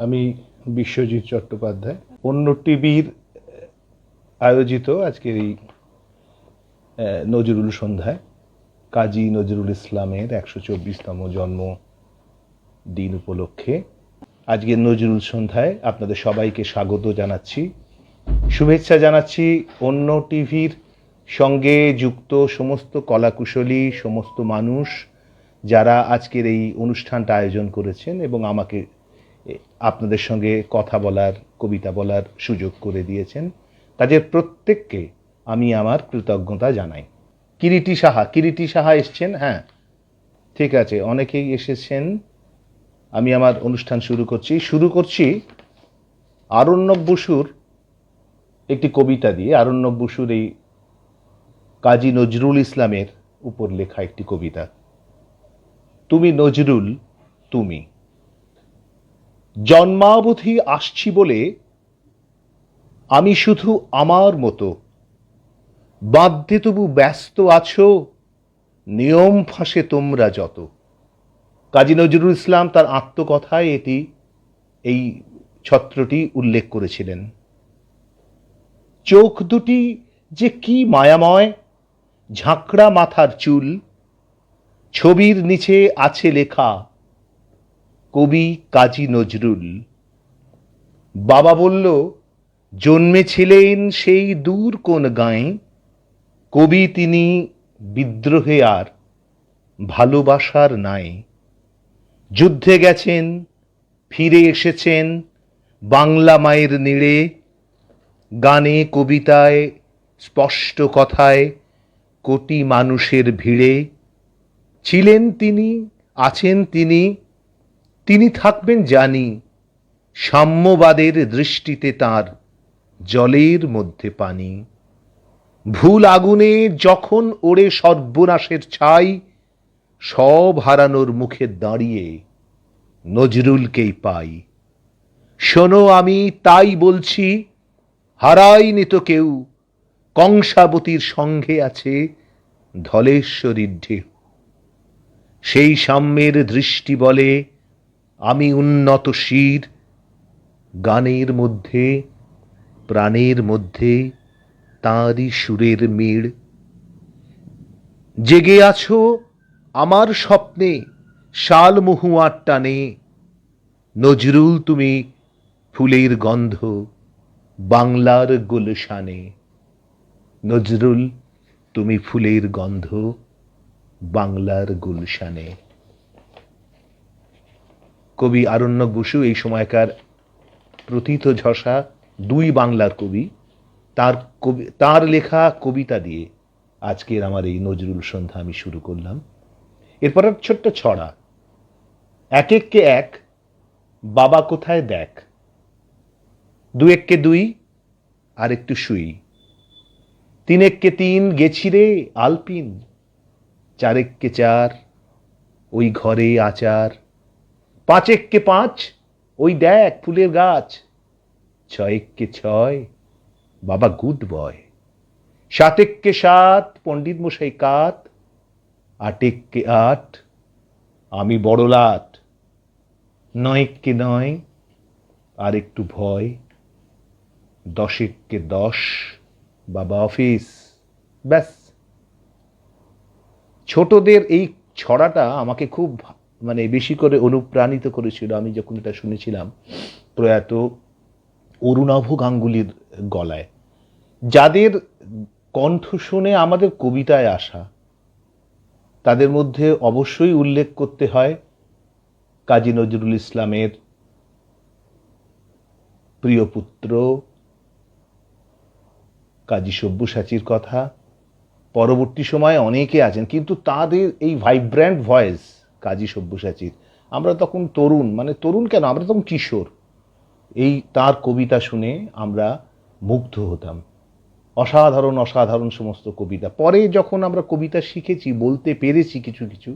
আমি বিশ্বজিৎ চট্টোপাধ্যায়, অন্য টিভির আয়োজিত আজকের এই নজরুল সন্ধ্যায় কাজী নজরুল ইসলামের ১২৪তম জন্মদিন উপলক্ষে আজকের নজরুল সন্ধ্যায় আপনাদের সবাইকে স্বাগত জানাচ্ছি, শুভেচ্ছা জানাচ্ছি। অন্য টিভির সঙ্গে যুক্ত সমস্ত কলাকুশলী, সমস্ত মানুষ যারা আজকের এই অনুষ্ঠানটা আয়োজন করেছেন এবং আমাকে আপনাদের সঙ্গে কথা বলার, কবিতা বলার সুযোগ করে দিয়েছেন, তাদের প্রত্যেককে আমি আমার কৃতজ্ঞতা জানাই। কিরিটি সাহা এসছেন? হ্যাঁ, ঠিক আছে, অনেকেই এসেছেন। আমি আমার অনুষ্ঠান শুরু করছি আরণ্যক বসুর একটি কবিতা দিয়ে। আরণ্যক বসুর এই কাজী নজরুল ইসলামের উপর লেখা একটি কবিতা। তুমি নজরুল, তুমি জন্মাবধি আসছি বলে আমি শুধু আমার মতো বাধ্যে তবু ব্যস্ত আছো, নিয়ম ফাঁসে তোমরা যত। কাজী নজরুল ইসলাম তার আত্মকথায় এই ছত্রটি উল্লেখ করেছিলেন। চোখ দুটি যে কি মায়াময়, ঝাঁকড়া মাথার চুল, ছবির নিচে আছে লেখা কবি কাজী নজরুল। বাবা বলল জন্মেছিলেন সেই দূর কোন গাঁয়ে, কবি তিনি বিদ্রোহে আর ভালোবাসার নাই। যুদ্ধে গেছেন, ফিরে এসেছেন বাংলা মায়ের নীড়ে, গানে কবিতায় স্পষ্ট কথায় কোটি মানুষের ভিড়ে। ছিলেন তিনি, আছেন তিনি, তিনি থাকবেন জানি, সাম্যবাদের দৃষ্টিতে তার জলের মধ্যে পানি। ভুল আগুনে যখন ওড়ে সর্বনাশের ছাই, সব হারানোর মুখে দাঁড়িয়ে নজরুলকেই পাই। শোনো আমি তাই বলছি, হারায়নি তো কেউ, কংসাবতীর সঙ্গে আছে ধলেশ্বরীর ঢেউ। সেই সাম্যের দৃষ্টি বলে আমি উন্নত শির, গানের মধ্যে প্রাণের মধ্যে তাঁরই সুরের মিড়। জেগে আছো আমার স্বপ্নে শালমহুয়ার টানে, নজরুল তুমি ফুলের গন্ধ বাংলার গুলশানে। নজরুল তুমি ফুলের গন্ধ বাংলার গুলশানে। কবি আরণ্যক বসু এই সময়কার প্রথিতযশা দুই বাংলার কবি। তার লেখা কবিতা দিয়ে আজকের আমার এই নজরুল সন্ধ্যা আমি শুরু করলাম। এরপর ছোট্ট ছড়া, এক এককে এক, বাবা কোথায় দেখ, দু এককে দুই, আর একটু শুই, তিন এককে তিন, গেছি রে আলপিন, চার এককে চার, ওই ঘরে আচার, পাঁচ এককে পাঁচ, ওই দেখ ফুলের গাছ, ছয় এককে ছয়, বাবা গুড বয়, সাত এককে সাত, পণ্ডিত মশাই কাত, আট এককে আট, আমি বড় লাট, নয় এককে নয়, আর একটু ভয়, দশ এককে দশ, বাবা অফিস। ব্যাস। ছোটদের এই ছড়াটা আমাকে খুব বেশি করে অনুপ্রাণিত করেছিল আমি যখন এটা শুনেছিলাম প্রয়াত অরুণাভ গাঙ্গুলির গলায়, যাদের কণ্ঠ শুনে আমাদের কবিতায় আসা। তাদের মধ্যে অবশ্যই উল্লেখ করতে হয় কাজী নজরুল ইসলামের প্রিয় পুত্র কাজী সব্যসাচীর কথা। পরবর্তী সময়ে অনেকে আছেন, কিন্তু তাদের এই ভাইব্র্যান্ট ভয়েস কাজী সব্যসাচীর, আমরা তখন তরুণ, তরুণ কেন, আমরা তখন কিশোর, এই তার কবিতা শুনে আমরা মুগ্ধ হতাম। অসাধারণ অসাধারণ সমস্ত কবিতা। পরে যখন আমরা কবিতা শিখেছি, বলতে পেরেছি কিছু কিছু,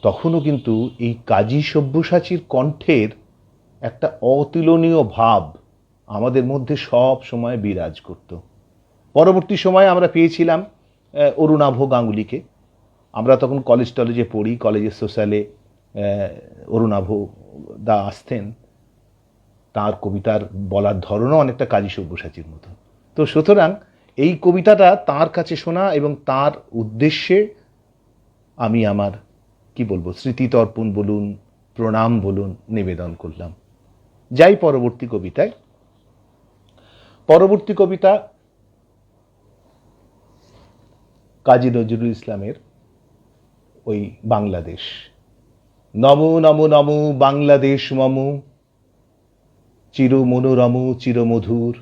তখনও কিন্তু এই কাজী সব্যসাচীর কণ্ঠের একটা অতুলনীয় ভাব আমাদের মধ্যে সব সময় বিরাজ করত। পরবর্তী সময়ে আমরা পেয়েছিলাম অরুণাভ গাঙ্গুলিকে। আমরা তখন কলেজে পড়ি, কলেজের সোশ্যালে অরুণাভ দা আসতেন, তার কবিতার বলার ধরনও অনেকটা কাজী সব্যসাচীর মতো। তো সুতরাং এই কবিতাটা তার কাছে শোনা এবং তার উদ্দেশ্যে আমি আমার কি বলবো স্মৃতিতর্পণ বলুন, প্রণাম বলুন, নিবেদন করলাম। যাই পরবর্তী কবিতায়। পরবর্তী কবিতা কাজী নজরুল ইসলামের ওই বাংলাদেশ। নমো নমো নমো বাংলাদেশ মম, চির মনোরম চিরমধুর,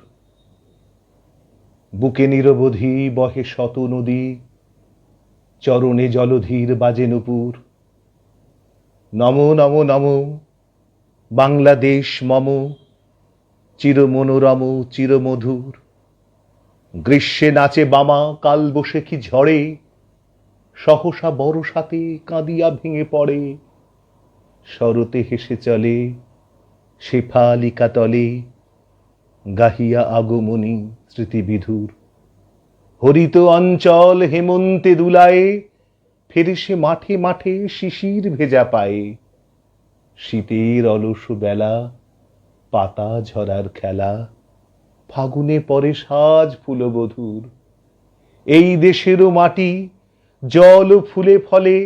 বুকে নিরবধি বহে শত নদী, চরণে জলধীর বাজে নূপুর। নমো নমো নমো বাংলাদেশ মম, চির মনোরম চিরমধুর। গ্রীষ্মে নাচে বামা কাল বৈশাখী ঝড়ে, সহসা বরসাতে কাঁদিয়া ভেঙে পড়ে। শরতে হেসে চলে শেফালিকা তলে, গাহিয়া আগমনী স্মৃতিবিধুর। হরিত অঞ্চল হেমন্তে দুলায়ে, ফেরে সে মাঠে মাঠে শিশির ভেজা পায়ে। শীতের অলস বেলা পাতা ঝরার খেলা, ফাগুনে পরে সাজ ফুলবধূর। এই দেশেরও মাটি জল ফুলে ফলে,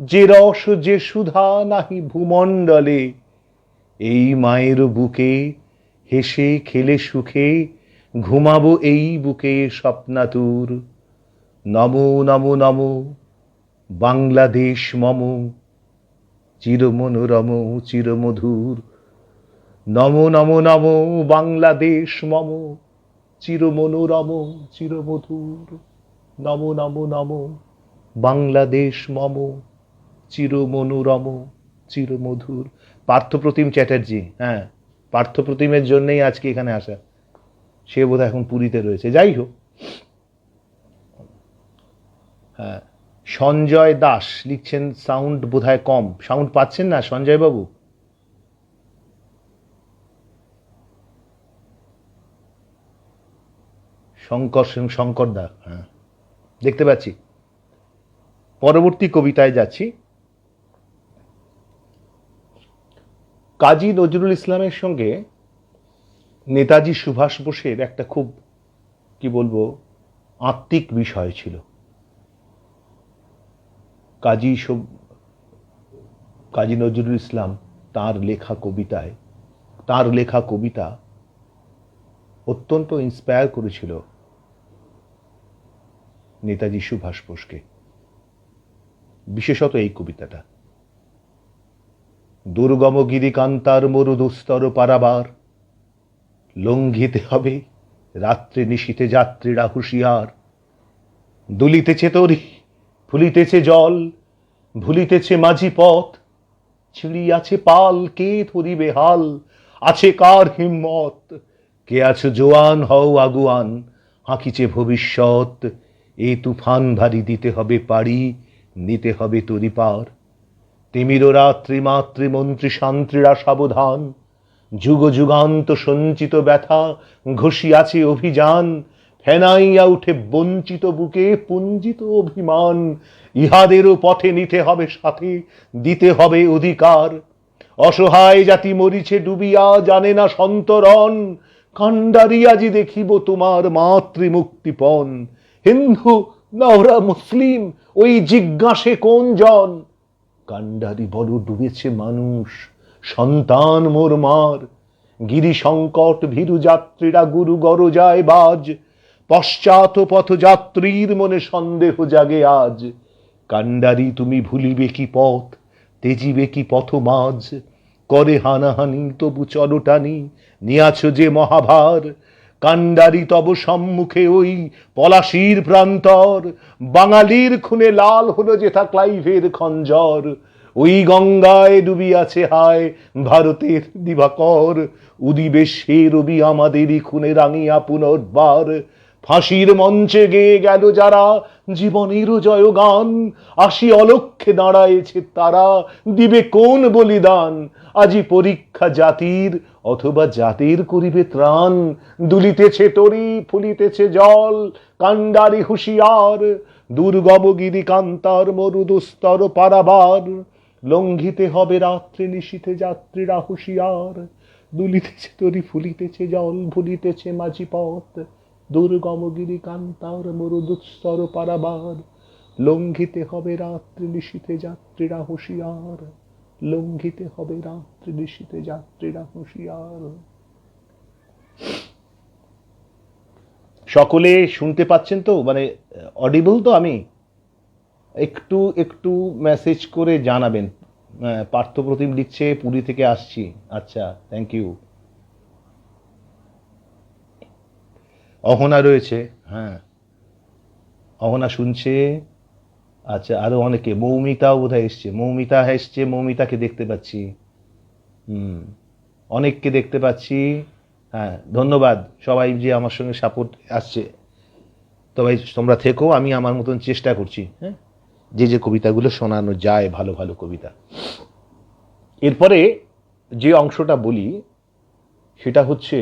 যে রস যে সুধা নাহি ভূমণ্ডলে। এই মায়ের বুকে হেসে খেলে সুখে, ঘুমাবো এই বুকে স্বপ্নাতুর। নমো নমো নমো বাংলাদেশ মম, চির মনোরম চিরমধুর। নমো নমো নমো বাংলাদেশ মম, চির মনোরম চিরমধুর। নমো নমো নমো বাংলাদেশ মম, চির মনোরম চিরমধুর। পার্থপ্রতিম চ্যাটার্জি, হ্যাঁ পার্থপ্রতিমের জন্যই আজকে এখানে আসা। সে বোধহয় এখন পুরীতে রয়েছে। যাই হোক, হ্যাঁ সঞ্জয় দাস লিখছেন সাউন্ড বোধহয় কম। সাউন্ড পাচ্ছেন না সঞ্জয় বাবু? শঙ্কর দা, হ্যাঁ দেখতে পাচ্ছি। পরবর্তী কবিতায় যাচ্ছি। কাজী নজরুল ইসলামের সঙ্গে নেতাজি সুভাষ বোসের একটা খুব কি বলবো আত্মিক বিষয় ছিল। কাজী নজরুল ইসলাম তার লেখা কবিতা অত্যন্ত ইন্সপায়ার করেছিল নেতাজি সুভাষ বোসকে, বিশেষত এই কবিতাটা। দুর্গম গিরিকান্তার মরুদুস্তর পারাবার, লঙ্ঘিতে হবে রাত্রে নিশীথে যাত্রীরা হুঁশিয়ার। দুলিতেছে তরি, ফুলিতেছে জল, ভুলিতেছে মাঝি পথ, ছিড়িয়াছে পাল, কে ধরিবে হাল, আছে কার হিম্মত। কে আছো জোয়ান, হও আগুয়ান, হাঁকিছে ভবিষ্যৎ। এ তুফান ভারী দিতে হবে পাড়ি, নিতে হবে তরি পার। তিমির রাত্রি মাতৃমন্ত্রী শান্ত্রীরা সাবধান, যুগ যুগান্ত সঞ্চিত ব্যথা ঘষিয়াছে অভিযান। ফেনাইয়া উঠে বঞ্চিত বুকে পুঞ্জিত অভিমান, ইহাদেরও পথে নিতে হবে সাথে, দিতে হবে অধিকার। অসহায় জাতি মরিছে ডুবিয়া, জানে না সন্তরণ। কান্ডারি আজি দেখিব তোমার মাতৃমুক্তিপণ। হিন্দু না ওরা মুসলিম, ওই জিজ্ঞাসে কোন জন। কান্ডারি বড় ডুবেছে মানুষ, সন্তান মোর মার। গিরি সংকট ভীরু যাত্রীরা গুরু গরজায় বাজ, পশ্চাৎ পথযাত্রীর মনে সন্দেহ জাগে আজ। কান্ডারি তুমি ভুলিবে কি পথ, তেজিবে কি পথ মাঝ। করে হানাহানি তবু চলটানি, নিয়াছ যে মহাভার। কান্ডারি তব সম্মুখে ওই পলাশির প্রান্তর, বাঙালির খুনে লাল হলো যেথা ক্লাইভের খঞ্জর। ওই গঙ্গায় ডুবিয়াছে হায় ভারতের দিবাকর, উদিবে সে রবি আমাদেরই খুনে রাঙিয়া পুনর্বার। ফাঁসির মঞ্চে গেয়ে গেল যারা জীবনেরও জয়গান, আসি অলক্ষ্যে দাঁড়ায়েছে তারা, দিবে কোন বলিদান। আজি পরীক্ষা জাতির, অথবা জাতির করিবে ত্রাণ। দুলিতেছে তরি, ফুলিতেছে জল, কান্ডারি হুঁশিয়ার। দুর্গম গিরি কান্তার মরুদুস্তর পারাবার, লঙ্ঘিতে হবে রাত্রি নিশীথে যাত্রীরা হুঁশিয়ার। দুলিতেছে তরি ফুলিতেছে জল ভুলিতেছে মাঝি পথ, দুর্গম গিরি কান্তার মরুদুস্তর পারাবার, লঙ্ঘিতে হবে রাত্রি নিশীথে যাত্রীরা হুঁশিয়ার, লঙ্ঘিতে হবে রাত্রি নিশীথে যাত্রীরা হুঁশিয়ার। সকলে শুনতে পাচ্ছেন তো, মানে অডিবল তো? আমি একটু একটু মেসেজ করে জানাবেন। পার্থপ্রতিম লিখছে পুরী থেকে আসছি। আচ্ছা, থ্যাংক ইউ। অহনা রয়েছে, হ্যাঁ অহনা শুনছে। আচ্ছা, আরো অনেকে, মৌমিতাও বোধহয় এসছে, মৌমিতা এসছে, মৌমিতাকে দেখতে পাচ্ছি। অনেককে দেখতে পাচ্ছি। হ্যাঁ, ধন্যবাদ সবাই যে আমার সঙ্গে সাপোর্ট আসছে। তবে তোমরা থেকো, আমি আমার মতন চেষ্টা করছি, হ্যাঁ, যে যে কবিতাগুলো শোনানো যায়, ভালো ভালো কবিতা। এরপরে যে অংশটা বলি সেটা হচ্ছে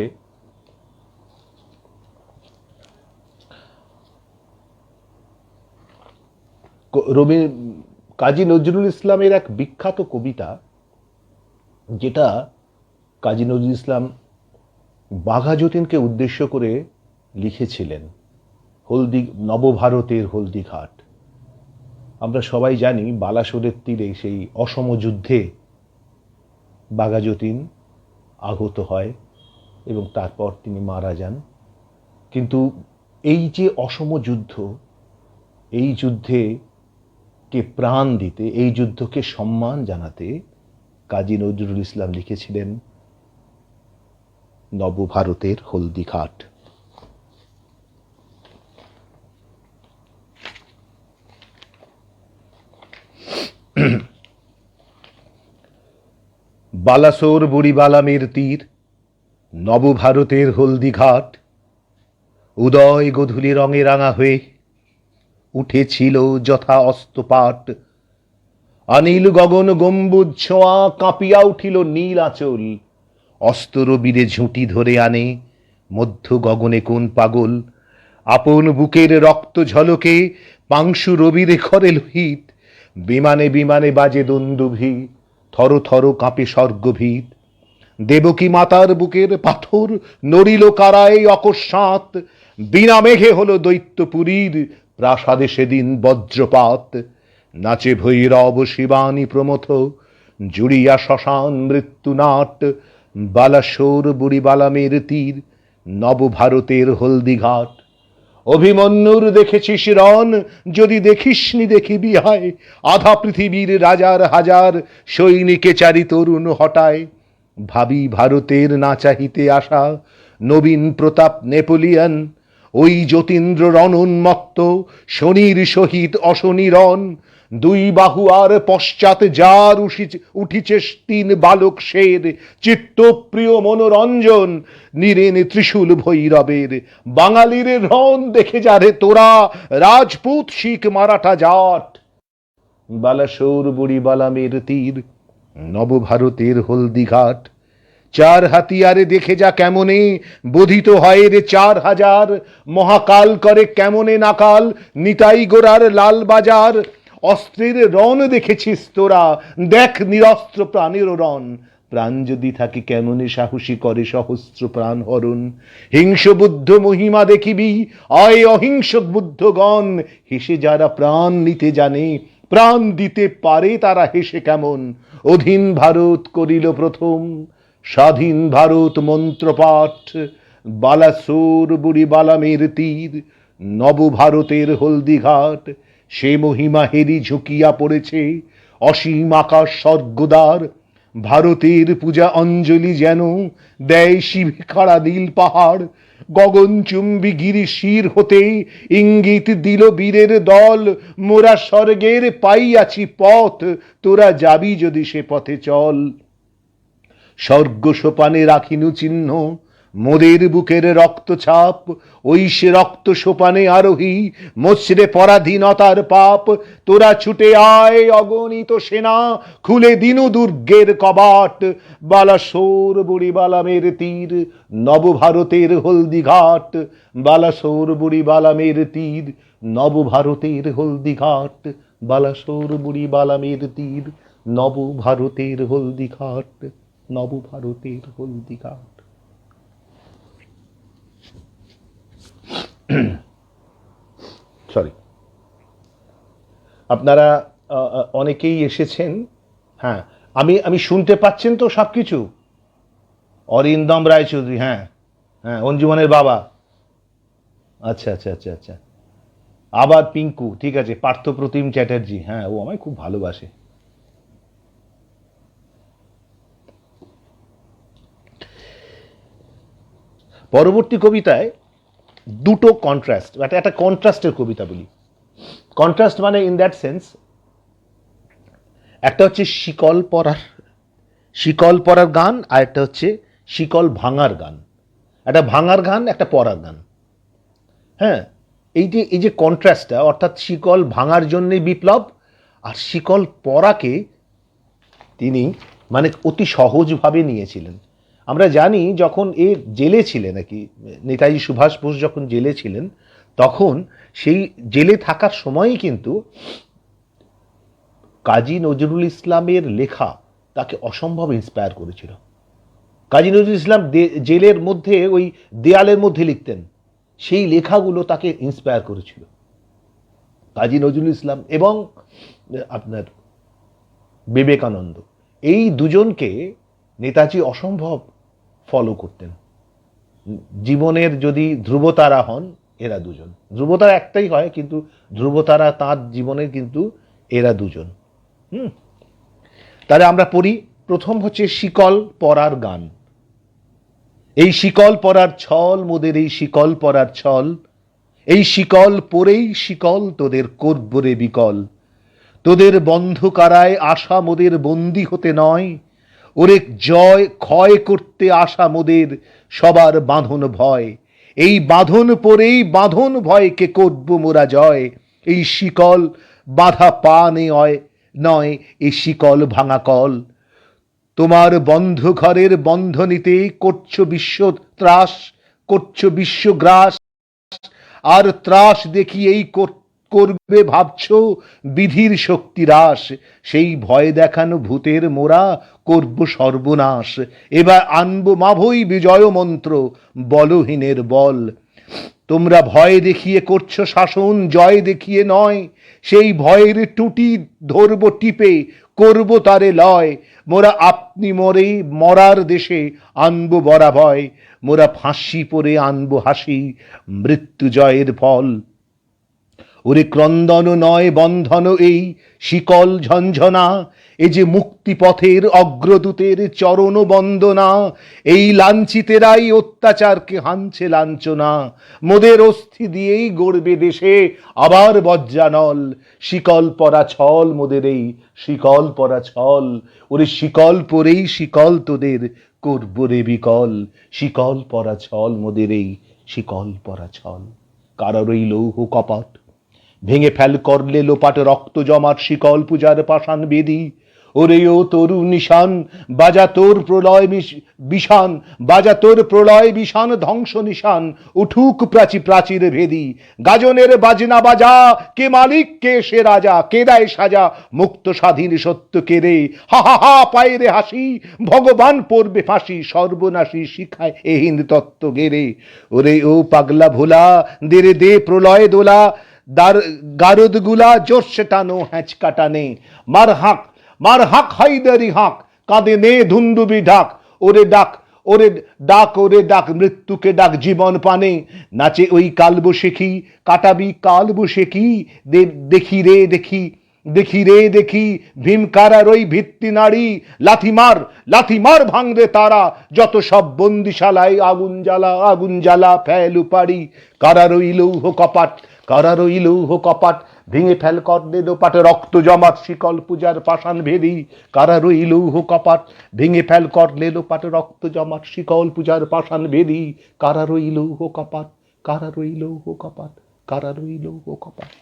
রবি কাজী নজরুল ইসলামের এক বিখ্যাত কবিতা, যেটা কাজী নজরুল ইসলাম বাঘা যতীনকে উদ্দেশ্য করে লিখেছিলেন, নবভারতের হলদিঘাট। আমরা সবাই জানি বালাসোরের তীরে সেই অসম যুদ্ধে বাঘা যতীন আহত হয় এবং তারপর তিনি মারা যান। কিন্তু এই যে অসম যুদ্ধ, এই যুদ্ধে কে প্রাণ দিতে, এই যুদ্ধকে সম্মান জানাতে কাজী নজরুল ইসলাম লিখেছিলেন নবভারতের হলদিঘাট। বালাসোর বুড়িবালামের তীর, নবভারতের হলদিঘাট, উদয় গোধূলি রঙে রাঙা হয়ে উঠেছিল যথা অস্তপাট। অনিল গগন গম্বুজ ছোঁয়া কাঁপিয়া উঠিল নীল আঁচল, অস্তরবীরে ঝুঁটি ধরে আনে মধ্য গগনে কোন পাগল। আপন বুকের রক্ত ঝলকে পাংশু রবিরে করে লোহিত, বিমানে বিমানে বাজে দুন্দুভি, থর থর কাঁপে স্বর্গভীত। দেবকী মাতার বুকের পাথর নড়িল কারায় অকস্মাৎ, বিনা মেঘে হলো দৈত্যপুরীর প্রাসাদে সেদিন বজ্রপাত। নাচে ভৈরব শিবানী প্রমথ, জুড়িয়া শ্মশান মৃত্যুনাট। বালাসোর বুড়িবালামের তীর, নবভারতের হলদিঘাট। অভিমন্যুর দেখেছিস রণ, যদি দেখিসনি দেখিবি হায়, আধা পৃথিবীর রাজার হাজার সৈনিকে চারি তরুণ হটায়। ভাবি ভারতের না চাহিতে আসা নবীন প্রতাপ নেপোলিয়ন, ওই যতীন্দ্র রণোন্মত্ত শনির সহিত অশনিরণ। দুই বাহু আর পশ্চাৎ যার উঠিছে তিন বালক শের, চিত্তপ্রিয় মনোরঞ্জন নীরেন ত্রিশূল ভৈরবের। বাঙালির রণ দেখে যারে তোরা, রাজপুত শিখ মারাঠা জাট। বালাসোর বুড়িবালামের তীর, নবভারতের হলদিঘাট। চার হাতিয়ারে দেখে যা কেমনে বোধিত হয় রে 4000, মহাকাল করে কেমনে নাকাল নিতাই গোড়ার লাল বাজার। অস্ত্রের রণ দেখেছিস তোরা, দেখ নিরস্ত্র প্রাণেরও রণ। প্রাণ যদি থাকে কেমনে সাহসী করে সহস্র প্রাণ হরণ। হিংস বুদ্ধ মহিমা দেখিবি, আয় অহিংস বুদ্ধগণ। হেসে যারা প্রাণ নিতে জানে, প্রাণ দিতে পারে তারা হেসে কেমন। অধীন ভারত করিল প্রথম, স্বাধীন ভারত মন্ত্রপাঠ। বালাসোর বুড়িবালামের তীর, নবভারতের হলদিঘাট। সে মহিমা হেরি ঝুঁকিয়া পড়েছে অসীম আকাশ স্বর্গদ্বার। ভারতের পূজা অঞ্জলি যেন দেয় শিবে খাড়া নীল পাহাড়। গগনচুম্বী গিরি শির হতে ইঙ্গিত দিল বীরের দল, মোরা স্বর্গের পাইয়াছি পথ, তোরা যাবি যদি সে পথে চল। স্বর্গ সোপানে রাখিনু চিহ্ন মোদের বুকের রক্ত ছাপ, ওই সে রক্ত সোপানে আরোহী মসরে পরাধীনতার পাপ। তোরা ছুটে আয় অগণিত সেনা, খুলে দিনু দুর্গের কবাট। বালাসোর বুড়িবালামের তীর, নবভারতের হলদিঘাট। বালাসোর বুড়িবালামের তীর, নবভারতের হলদিঘাট। বালাসোর বুড়িবালামের তীর, নবভারতের হলদিঘাট। নবভারতের হলদিঘাট। সরি, আপনারা অনেকেই এসেছেন। হ্যাঁ, আমি শুনতে পাচ্ছেন তো সব কিছু? অরিন্দম রায়চৌধুরী, হ্যাঁ হ্যাঁ, অঞ্জুমানের বাবা। আচ্ছা আচ্ছা আচ্ছা আচ্ছা, আবার পিঙ্কু, ঠিক আছে, পার্থপ্রতিম চ্যাটার্জি, হ্যাঁ, ও আমায় খুব ভালোবাসে। পরবর্তী কবিতায় দুটো কন্ট্রাস্ট, একটা কন্ট্রাস্টের কবিতা বলি। কন্ট্রাস্ট মানে ইন দ্যাট সেন্স, একটা হচ্ছে শিকল পরার গান, আর একটা হচ্ছে শিকল ভাঙার গান। একটা ভাঙার গান, একটা পরার গান। হ্যাঁ, এই যে কন্ট্রাস্টটা, অর্থাৎ শিকল ভাঙার জন্যে বিপ্লব, আর শিকল পরাকে তিনি মানে অতি সহজভাবে নিয়েছিলেন। আমরা জানি যখন এ জেলে ছিলেন নাকি, নেতাজি সুভাষ বোস যখন জেলে ছিলেন, তখন সেই জেলে থাকার সময়ই কিন্তু কাজী নজরুল ইসলামের লেখা তাকে অসম্ভব ইন্সপায়ার করেছিল। কাজী নজরুল ইসলাম জেলের মধ্যে ওই দেয়ালের মধ্যে লিখতেন, সেই লেখাগুলো তাকে ইন্সপায়ার করেছিল। কাজী নজরুল ইসলাম এবং আপনার বিবেকানন্দ, এই দুজনকে নেতাজি অসম্ভব ফলো করতেন। জীবনের যদি ধ্রুবতারা হন এরা দুজন, ধ্রুবতারা একটাই হয় কিন্তু ধ্রুবতারা তার জীবনের কিন্তু এরা দুজন। তাহলে আমরা পড়ি। প্রথম হচ্ছে শিকল পরার গান। এই শিকল পরার ছল মোদের, এই শিকল পরার ছল, এই শিকল পরেই শিকল তোদের করবরে বিকল। তোদের বন্ধ কারায় আশা মোদের বন্দি হতে নয়, ওরে জয় ক্ষয় করতে আশা মোদের সবার বাঁধন ভয়। এই বাঁধন পরেই বাঁধন ভয়কে করব মোরা জয়। এই শিকল বাঁধা পা নয়, এই শিকল ভাঙা কল। তোমার বন্ধ ঘরের বন্ধনীতে করছো বিশ্ব ত্রাস, করছো বিশ্বগ্রাস, আর ত্রাস দেখিয়েই করবে ভাবছো বিধির শক্তি হ্রাস। সেই ভয় দেখানো ভূতের মোরা করব সর্বনাশ। এবার আনবো মাভই বিজয় মন্ত্র, বলহীনের বল। তোমরা ভয় দেখিয়ে করছো শাসন, জয় দেখিয়ে নয়। সেই ভয়ের টুটি ধরব টিপে, করব তারে লয়। মোরা আপনি মরে মরার দেশে আনবো বরা ভয়। মোরা ফাঁসি পরে আনবো হাসি, মৃত্যু জয়ের ফল। ওরে ক্রন্দন নয় বন্ধন এই শিকল ঝঞ্ঝনা, এ যে মুক্তিপথের অগ্রদূতের চরণ বন্দনা। এই লাঞ্ছিতেরাই অত্যাচারকে হানছে লাঞ্ছনা, মোদের অস্থি দিয়েই গড়বে দেশে আবার বজ্রানল। শিকল পরা ছল মোদের, এই শিকল পরা ছল। ওরে শিকল পরেই শিকল তোদের করবরে বিকল। শিকল পরা ছল মোদের, এই শিকল পরা ছল। কারার ওই লৌহ কপাট ভেঙে ফেল করলে লোপাট, রক্ত জমাট শিকল পূজার পাষাণ বেদি। ওরে ও তরু নিশান, বাজা তোর প্রলয় বিষান, বাজা তোর প্রলয় বিষান ধ্বংস নিশান। উঠুক প্রাচীর ভেদি, গাজনের বাজনা বাজা। কে মালিক কে সে রাজা, কে দেয় সাজা মুক্ত স্বাধীন সত্য কে রে। হা হা হা পায়ে রে হাসি, ভগবান পড়বে ফাঁসি, সর্বনাশী শিখায় এহীন তত্ত্ব গেরে। ওরে ও পাগলা ভোলা, দে রে দে প্রলয় দোলা। গারদ গুলা জোরসে টানো হ্যাঁচকা টানে। মার হাক হাইদারি হাক, কাঁদে নে ধুন্দুবি ঢাক। ওরে ডাক, ওরে ডাক, ওরে ডাক মৃত্যুকে ডাক জীবন পানে। নাচে ওই কালবৈশাখী, কাটাবি কালবৈশাখী। দেখি রে দেখি, দেখি রে দেখি ভীমকারার ওই ভিত্তি নারী। লাথি মার ভাঙরে তারা, যত সব বন্দিশালায় আগুন জ্বালা, আগুন জ্বালা ফেলু পারি। কারার ওই লৌহ কপাট, কারার ওই লৌহ কপাট ভেঙে ফেল কর্ণে লোপাট, রক্ত জমাট শিকল পূজার পাষাণ ভেদি। কারার ওই লৌহ কপাট ভেঙে ফেল কর্ণে লোপাট, রক্ত জমাট শিকল পূজার পাষাণ ভেদি। কারার ওই লৌহ কপাট, কারার ওই লৌহ কপাট, কারার ওই লৌহ কপাট।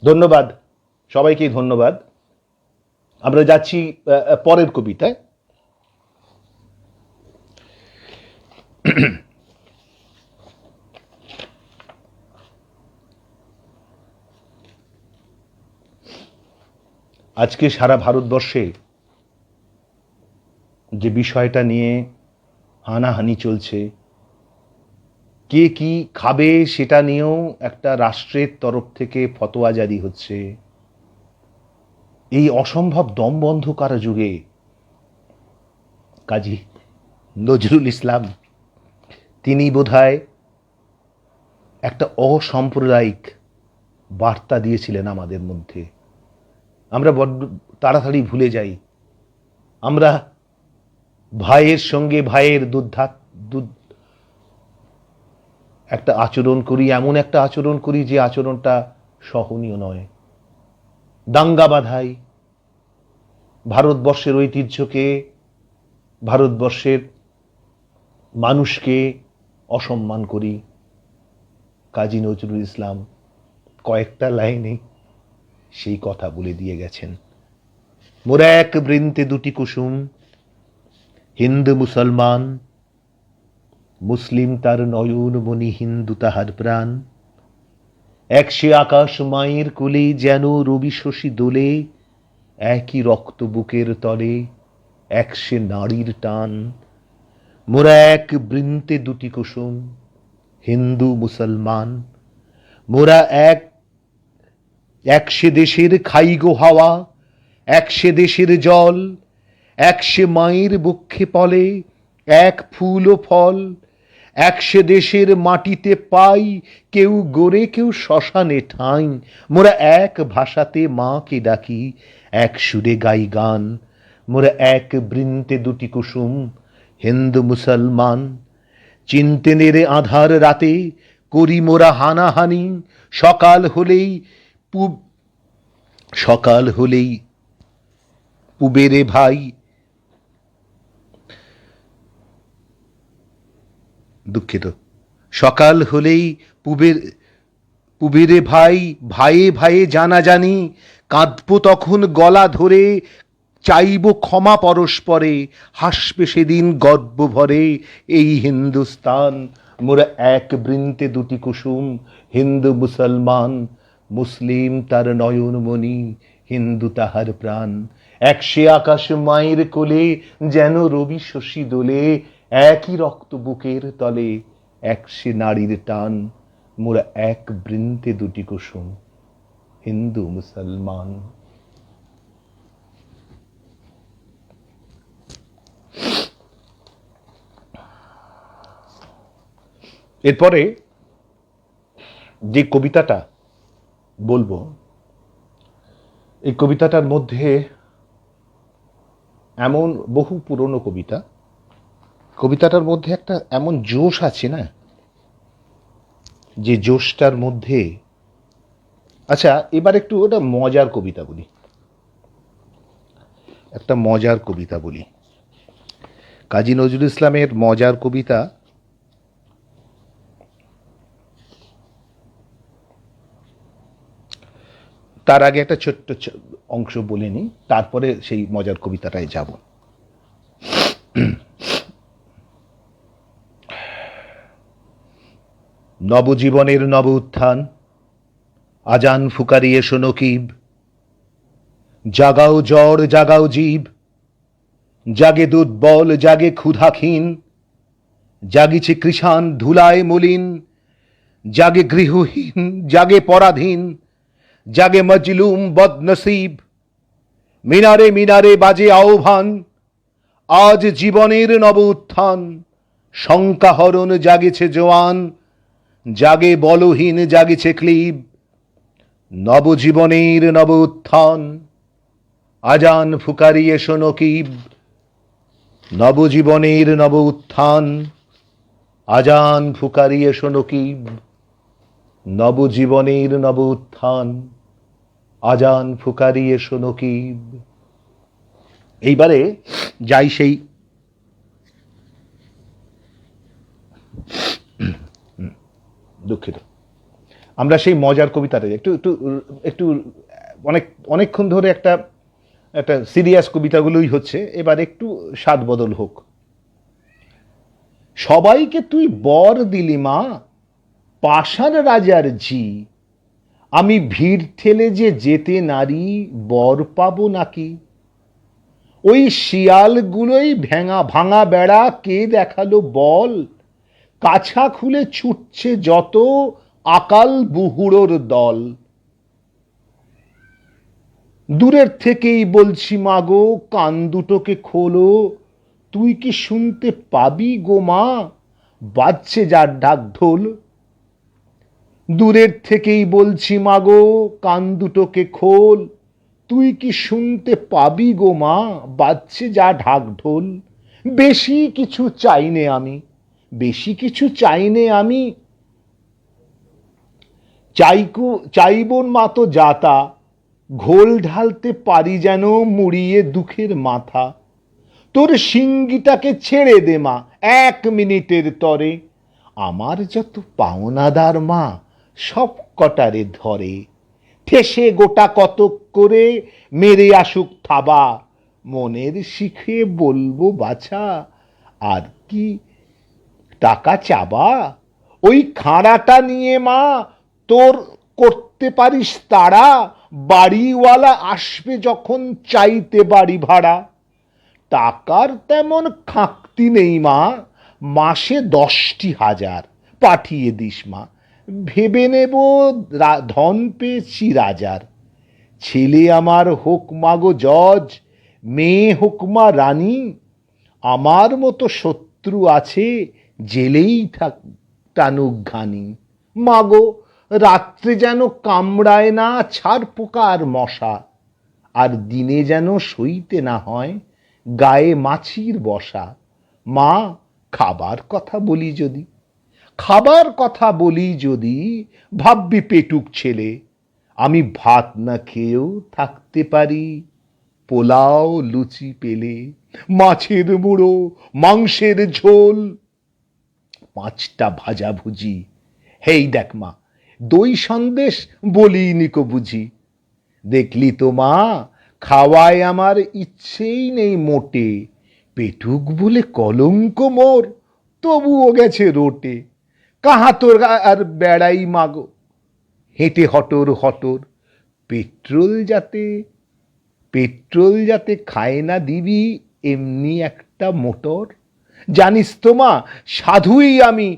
ধন্যবাদ সবাইকে, ধন্যবাদ। আমরা যাচ্ছি পরের কবিতায়। আজকে সারা ভারতবর্ষে যে বিষয়টা নিয়ে হানাহানি চলছে, কে কি খাবে সেটা নিয়েও একটা রাষ্ট্রের তরফ থেকে ফতোয়া জারি হচ্ছে। এই অসম্ভব দমবন্ধকার যুগে কাজী নজরুল ইসলাম তিনি বোধহয় একটা অসাম্প্রদায়িক বার্তা দিয়েছিলেন আমাদের মধ্যে। আমরা বড্ড তাড়াতাড়ি ভুলে যাই। আমরা ভাইয়ের সঙ্গে ভাইয়ের একটা আচরণ করি, এমন একটা আচরণ করি যে আচরণটা সহনীয় নয়। দাঙ্গা বাঁধাই, ভারতবর্ষের ঐতিহ্যকে, ভারতবর্ষের মানুষকে অসম্মান করি। কাজী নজরুল ইসলাম কয়েকটা লাইনে সেই কথা বলে দিয়ে গেছেন। মোরা এক বৃন্তে দুটি কুসুম, হিন্দু মুসলমান, মুসলিম তার নয়ন মণি, হিন্দু তাহার প্রাণ। এক সে আকাশ মায়ের কোলে, যেন রবি শশী দোলে, একই রক্ত বুকের তলে, এক সে নারীর টান। মোরা এক বৃন্তে দুটি কুসুম, হিন্দু মুসলমান, মোরা এক সে দেশের খাইগো হাওয়া, এক সে দেশের জল, এক সে মায়ের বক্ষে পলে, এক ফুল ও ফল, এক সে দেশের মাটিতে পাই, কেউ গড়ে কেউ শ্মশানে ঠাঁই। মোরা এক ভাষাতে মাকে ডাকি, এক সুরে গাই গান। মোরা এক বৃন্তে দুটি কুসুম, হিন্দু মুসলমান। চিনতে নেড়ে আধার রাতে, করি মোরা হানাহানি। সকাল হলেই পুবেরে ভাই, দুঃখিত, সকাল হলেই পুবেরে ভাই, ভাইয়ে ভাইয়ে জানাজানি। কাঁদবো তখন গলা ধরে, চাইব ক্ষমা পরস্পরে, হাসবে সেদিন গর্ব ভরে এই হিন্দুস্তান। মোরা এক বৃন্তে দুটি কুসুম, হিন্দু মুসলমান, মুসলিম তার নয়নমণি, হিন্দু তাহার প্রাণ। এক সে আকাশ মায়ের কোলে, যেন রবি শশী দোলে, একই রক্ত বুকের তলে, এক সে নারীর টান। মোরা এক বৃন্তে দুটি কুসুম, হিন্দু মুসলমান। এরপরে যে কবিতাটা বলবো, এই কবিতাটার মধ্যে এমন বহু পুরনো কবিতা, কবিতাটার মধ্যে একটা এমন জোশ আছে না, যে জোশটার মধ্যে, আচ্ছা এবার একটু ওটা মজার কবিতা বলি, একটা মজার কবিতা বলি। কাজী নজরুল ইসলামের মজার কবিতা, তার আগে একটা ছোট্ট অংশ বলে নিই, তারপরে সেই মজার কবিতাটায় যাব। নবজীবনের নব উত্থান, আজান ফুকারিয়ে শোনকিব, জাগাও জ্বর জাগাও জীব, জাগে দুর্বল জাগে ক্ষুধাক্ষীণ, জাগিছে কৃষাণ ধুলায় মলিন, জাগে গৃহহীন জাগে পরাধীন, জাগে মজলুম বদনসিব। মিনারে মিনারে বাজে আহ্বান, আজ জীবনের নব উত্থান। শঙ্কাহরণ জাগেছে জোয়ান, জাগে বলহীন জাগেছে ক্লীব। নবজীবনের নব উত্থান, আজান ফুকারিয়ে শোনকিব। নবজীবনের নব উত্থান, আজান ফুকারিয়ে শোনকিব। নবজীবনের নব উত্থান, আজান ফুকারিয়ে শোনকিব। এইবারে যাই সেই দুঃখিত, আমরা সেই মজার কবিতাটা একটু একটু একটু অনেকক্ষণ ধরে একটা সিরিয়াস কবিতাগুলোই হচ্ছে, এবার একটু স্বাদ বদল হোক। সবাইকে তুই বর দিলি মা, পাষাণ রাজার ঝি, আমি ভিড় ঠেলে যে যেতে নারী বর পাবো নাকি? ওই শিয়ালগুলোই ভাঙা বেড়া কে দেখালো বল? কাছা খুলে ছুটছে যত আকাল বুহুড়োর দল। দূরের থেকেই বলছি মাগো, কান দুটোকে খোলো, তুই কি শুনতে পাবি গো মা, বাজছে যার ঢাক ঢোল। দূরের থেকেই বলছি মাগো, কান দুটোকে খোল, তুই কি শুনতে পাবি গো মা, বাজছে যা ঢাক ঢোল। বেশি কিছু চাইনে আমি, বেশি কিছু চাইনে আমি, চাইবন মা তো যাতা, ঘোল ঢালতে পারি যেন মুড়িয়ে দুঃখের মাথা। তোর সিঙ্গিটাকে ছেড়ে দে মা 1 মিনিটের তরে, আমার যত পাওনাদার মা সব কটারে ধরে। ঠেসে গোটা কতক করে মেরে আসুক থাবা, মনের শিখে বলবো বাছা আর কি টাকা চাবা। ওই খাঁড়াটা নিয়ে মা তোর করতে পারিস তাড়া, বাড়িওয়ালা আসবে যখন চাইতে বাড়ি ভাড়া। টাকার তেমন খাঁকতি নেই মা, মাসে 10,000 পাঠিয়ে দিস মা, ভেবে নেব ধন পেয়েছি রাজার। ছেলে আমার হোক মাগো জজ, মেয়ে হোক মা রানী, আমার মতো শত্রু আছে জেলেই থাক টানুক ঘানি। মাগো রাত্রে যেন কামড়ায় না ছাড় পোকা আর মশা, আর দিনে যেন সইতে না হয় গায়ে মাছির বসা। মা খাবার কথা বলি যদি, খাবার কথা বলি যদি, ভাববি পেটুক ছেলে, আমি ভাত না খেয়েও থাকতে পারি, পোলাও লুচি পেলে, মাছের মুড়ো, মাংসের ঝোল, 5টা ভাজাভুজি। হেই দেখ মা, দই সন্দেশ বলিনি কো বুঝি। দেখলি তো মা, খাওয়ায় আমার ইচ্ছেই নেই মোটে, পেটুক বলে কলঙ্ক মোর তবুও গেছে রোটে। কাহা তোর আর বেড়াই মাগো, হেঁটে হটর হটর, পেট্রোল যাতে খায় না দিবি এমনি একটা মোটর। জানিস তো মা, সাধুই আমি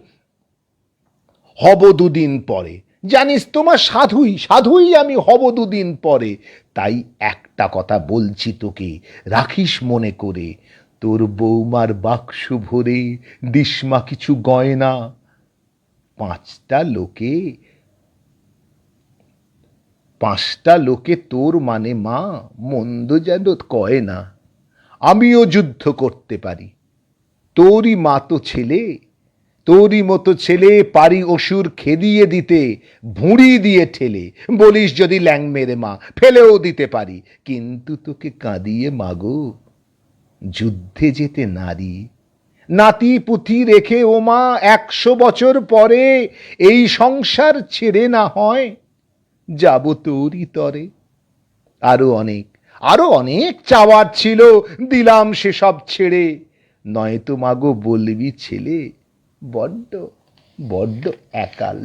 হব 2 দিন পরে, জানিস তো মা, সাধুই আমি হব 2 দিন পরে। তাই একটা কথা বলছি তোকে, রাখিস মনে করে, তোর বৌমার বাক্স ভরে দিসমা কিছু গয়না। 5টা লোকে তোর মানে মা মন্দ যেন কয় না। আমিও যুদ্ধ করতে পারি, তোরই মতো ছেলে পারি অসুর খেদিয়ে দিতে, ভুঁড়ি দিয়ে ঠেলে। বলিস যদি ল্যাং মেরে মা ফেলেও দিতে পারি, কিন্তু তোকে কাঁদিয়ে মাগো যুদ্ধে যেতে নারী। নাতি পুঁথি রেখে ও মা 100 বছর পরে এই সংসার ছেড়ে না হয় যাব তোরই তরে। আরো অনেক চাওয়ার ছিল, দিলাম সেসব ছেড়ে। নয়তো মাগো বলবি ছেলে বড্ড বড্ড একাল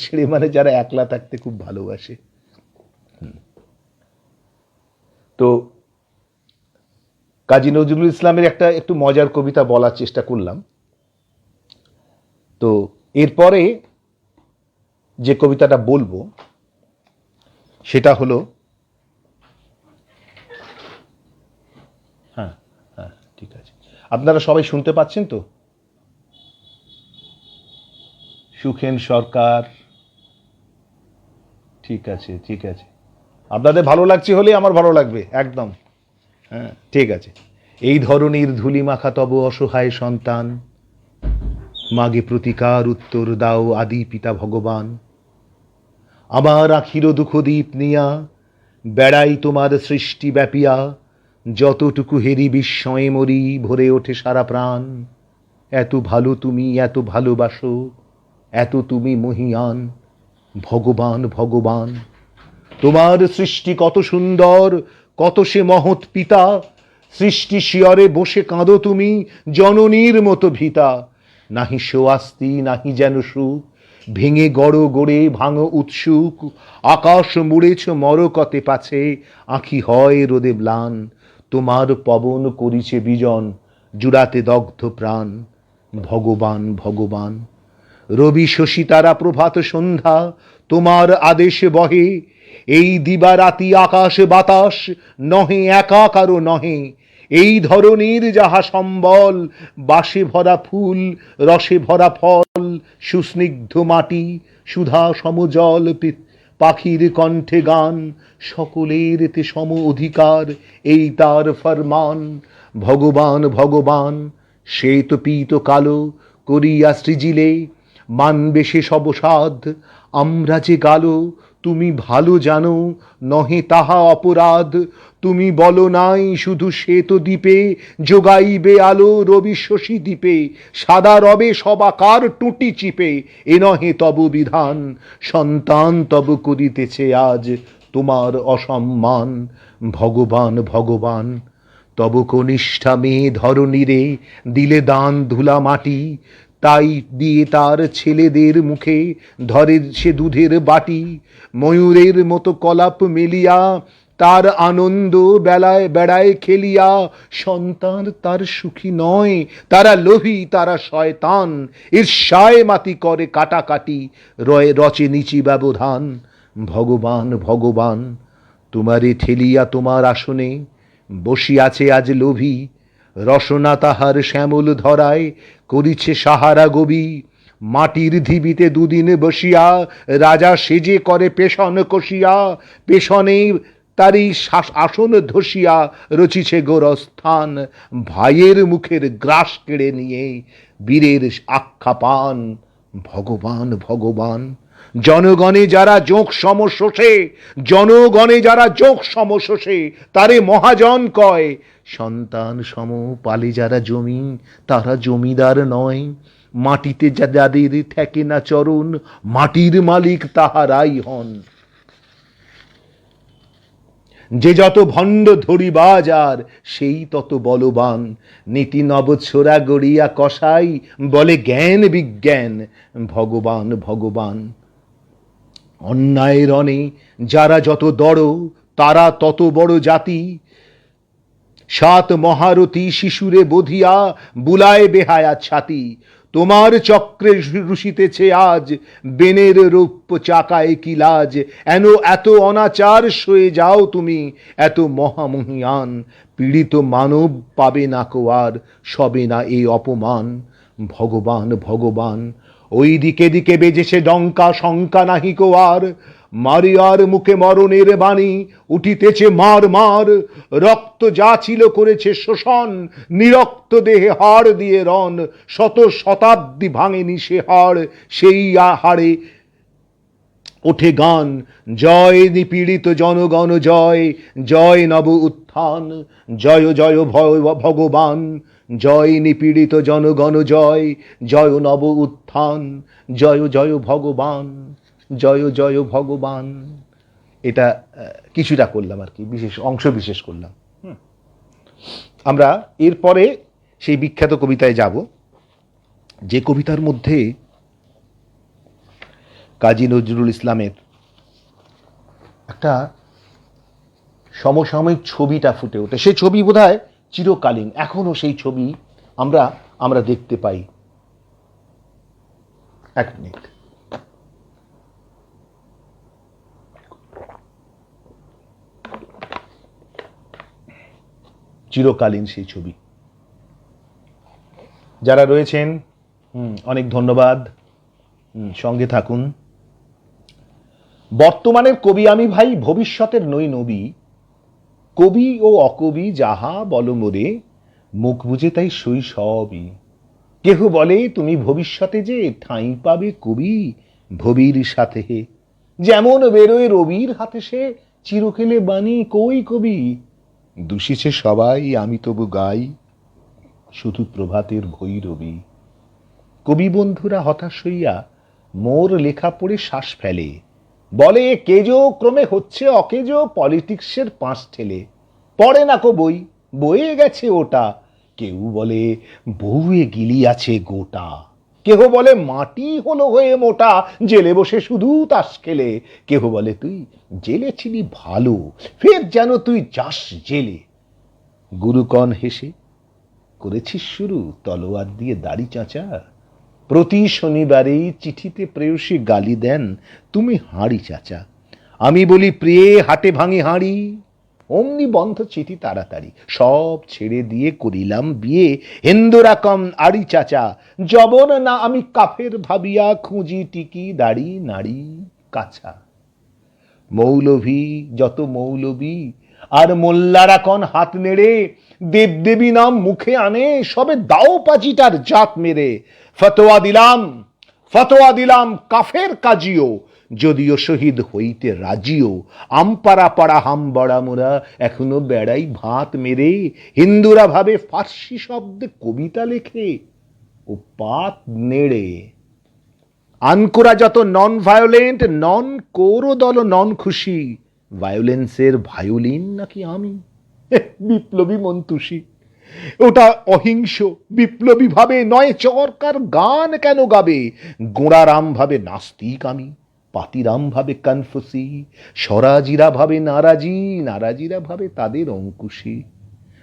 সেড়ে মানে যারা একলা থাকতে খুব ভালোবাসে। তো কাজী নজরুল ইসলামের একটু মজার কবিতা বলার চেষ্টা করলাম। তো এরপরে যে কবিতাটা বলবো সেটা হলো, হ্যাঁ ঠিক আছে, আপনারা সবাই শুনতে পাচ্ছেন তো? সুখেন সরকার, ঠিক আছে, আপনাদের ভালো লাগছে হলে আমার ভালো লাগবে একদম। হ্যাঁ ঠিক আছে। এই ধরনের ধুলি মাখা তব অসহায় সন্তান, মাগে প্রতিকার উত্তর দাও আদি পিতা ভগবান। আমার আখির দুঃখ দ্বীপ নিয়া বেড়াই তোমার সৃষ্টি ব্যাপিয়া, যতটুকু হেরি বিস্ময়ে মরি ভরে ওঠে সারা প্রাণ। এত ভালো তুমি, এত ভালোবাসো, এত তুমি মহিয়ান। ভগবান তোমার সৃষ্টি কত সুন্দর, কত সে মহৎ পিতা। সৃষ্টি শিয়রে বসে কাঁদো তুমি জননীর মতো ভিতা। নাহি সোয়াস্তি নাহি যেন সুখ, ভেঙে গড় গড়ে ভাঙো উৎসুক, আকাশ মুড়েছ মরকতে পাছে, আঁখি হয় রোদে ম্লান, তোমার পবন করিছে বিজন, জুড়াতে দগ্ধ প্রাণ। ভগবান ভগবান, রবি শশী তারা প্রভাত সন্ধ্যা, তোমার আদেশে বহে, এই দিবারাতি আকাশ বাতাস, নহে একা কারো নহে। এই ধরনীর যাহা সম্বল, বাসে ভরা ফুল, রসে ভরা ফল, সুস্নিগ্ধ মাটি, সুধা সমজল, পাখির কণ্ঠে গান, সকলের এতে সম অধিকার, এই তার ফরমান। ভগবান ভগবান, শ্বেত পীত কালো করিয়া সৃজিলে, মানবে সে সব সাধ, আমরা যে গালো, তুমি ভালো জানো, নহে তাহা অপরাধ। তুমি বলো নাই শুধু শ্বেত দ্বীপে, যোগাইবে আলো রবি শশী দ্বীপে, সাদা রবে সবাকার টুটি চিপে, এ নহে তব বিধান, সন্তান তব করিতেছে আজ তোমার অসম্মান। ভগবান ভগবান, তব কনিষ্ঠা মেয়ে ধরণীরে দিলে দান ধুলা মাটি, তাই দিয়ে তার ছেলেদের মুখে ধরে সে দুধের বাটি। ময়ূরের মতো কলাপ মেলিয়া তার আনন্দ বেলায় বেড়ায় খেলিয়া, সন্তান তার সুখী নয়, তারা লোভী, তারা শয়তান, ঈর্ষায় মাতি করে কাটাকাটি, রচে নিচি ব্যবধান। ভগবান ভগবান, তোমারে ঠেলিয়া তোমার আসনে বসিয়াছে আজ লোভী, রসনা তাহার শ্যামল ধরায় করিছে সাহারা গবি। মাটির ধিবিতে দুদিন বসিয়া রাজা সেজে করে পেশন কষিয়া, পেশনে তারই আসন ধসিয়া রচিছে গোরস্থান। ভাইয়ের মুখের গ্রাস কেড়ে নিয়ে বীরের আখ্যা পান। ভগবান ভগবান, জনগণে যারা জোঁক সম শোষে, জনগণে যারা জোঁক সম শোষে, তারে মহাজন কয়। সন্তান সম পালে যারা জমি, তারা জমিদার নয়। মাটিতে যাদের থাকে না চরণ, মাটির মালিক তাহারাই হন। যে যত ভণ্ড ধরিবাজ আর সেই তত বলবান। নীতি নবছোরা গড়িয়া কষাই, বলে জ্ঞান বিজ্ঞান। ভগবান ভগবান, অন্যায়ের রণে যারা যত দড়, তারা তত বড় জাতি। সাত মহারথী শিশুরে বধিয়া বুলায় বেহায়া ছাতি। তোমার চক্রে রুষিতেছে আজ বেনের রৌপ্য চাকায় কি লাজ। এত অনাচার সয়ে যাও তুমি, এত মহামহিয়ান। পীড়িত মানব পাবে না কো আর, সবে না এই অপমান। ভগবান ভগবান, ওই দিকে দিকে বেজেছে ডঙ্কা, শঙ্কা নাহি কো আর। মারিয়ার মুখে মরণের বাণী উঠিতেছে মার মার। রক্ত যা ছিল করেছে শোষণ, নিরক্ত দেহে হাড় দিয়ে রণ। শত শতাব্দী ভাঙেনি সে হাড়, সেই হাড়ে ওঠে গান। জয় নিপীড়িত জনগণ জয়, জয় নব উত্থান। জয় জয় ভগবান, জয় নিপীড়িত জনগণ জয়, জয় নব উত্থান। জয় জয় ভগবান, জয় জয় ভগবান। এটা কিছুটা করলাম আর কি, বিশেষ অংশ বিশেষ করলাম। আমরা এরপরে সেই বিখ্যাত কবিতায় যাব, যে কবিতার মধ্যে কাজী নজরুল ইসলামের একটা সমসাময়িক ছবিটা ফুটে ওঠে। সেই ছবি বোধহয় চিরকালীন, এখনো সেই ছবি আমরা দেখতে পাই। এক মিনিট। চিরকালীন সেই ছবি। যারা রয়েছেন অনেক ধন্যবাদ, সঙ্গে থাকুন। বর্তমানের কবি আমি ভাই, ভবিষ্যতের নই নবী। কবি ও অকবি যাহা বল মোরে, মুখ বুঝে তাই সই সবই। কেহ বলে তুমি ভবিষ্যতে যে ঠাঁই পাবে কবি ভবির সাথে। যেমন বেরোয় রবির হাতে সে, চিরকেলে বাণী কই কবি। দূষিছে সবাই আমি তবু গাই, শুধু প্রভাতের ভৈরবী। কবি বন্ধুরা হতাশ হইয়া মোর লেখা পড়ে শ্বাস ফেলে, বলে কেজো ক্রমে হচ্ছে অকেজো, পলিটিক্সের পাঁচ ঠেলে। পড়ে না কো বই, বয়ে গেছে ওটা। কেউ বলে বউয়ে গিলি আছে গোটা। কেহ বলে মাটি হলো হয়ে মোটা, জেলে বসে শুধু তাস খেলে। কেহ বলে তুই জেলে ছিলি ভালো, ফের যেন তুই যাস জেলে। গুরুকণ হেসে, করেছিস শুরু তলোয়ার দিয়ে দাড়ি চাঁচা? প্রতি শনিবারেই চিঠিতে প্রেয়সী গালি দেন, তুমি হাঁড়ি চাচা। আমি বলি প্রিয়ে হাটে ভাঙি হাঁড়ি, অমনি বন্ধ চিঠি তাড়াতাড়ি। সব ছেড়ে দিয়ে করিলাম বিয়ে, হিন্দুরা কম আড়ি চাচা। জবর না আমি কাফের ভাবিয়া, খুঁজি টিকি দাড়ি নাড়ি কাছা। মৌলভী যত মৌলবী আর মোল্লারা কন হাত নেড়ে, দেবদেবী নাম মুখে আনে, সবে দাও পাচিটার জাত মেরে। ফতোয়া দিলাম কাফের কাজিও, যদিও শহীদ হইতে রাজিও। আমপাড়া পাড়া হাম বড়া মোরা, এখনো বেড়াই ভাত মেরে। হিন্দুরা ভাবে ফার্সি শব্দে কবিতা লেখে, ও পাত নেড়ে। আনকোরা যত নন ভায়োলেন্ট, নন কোরো দল নন খুশি। ভায়োলেন্সের ভায়োলিন নাকি আমি? বিপ্লবী মন্তুষী। ওটা অহিংস বিপ্লবী ভাবে নয়, চরকার গান কেন গাবে? গোড়ারাম ভাবে নাস্তিক আমি, পাতিরাম ভাবে কনফুসি। স্বরাজিরা ভাবে নারাজি, নারাজিরা ভাবে তাদের অঙ্কুশী।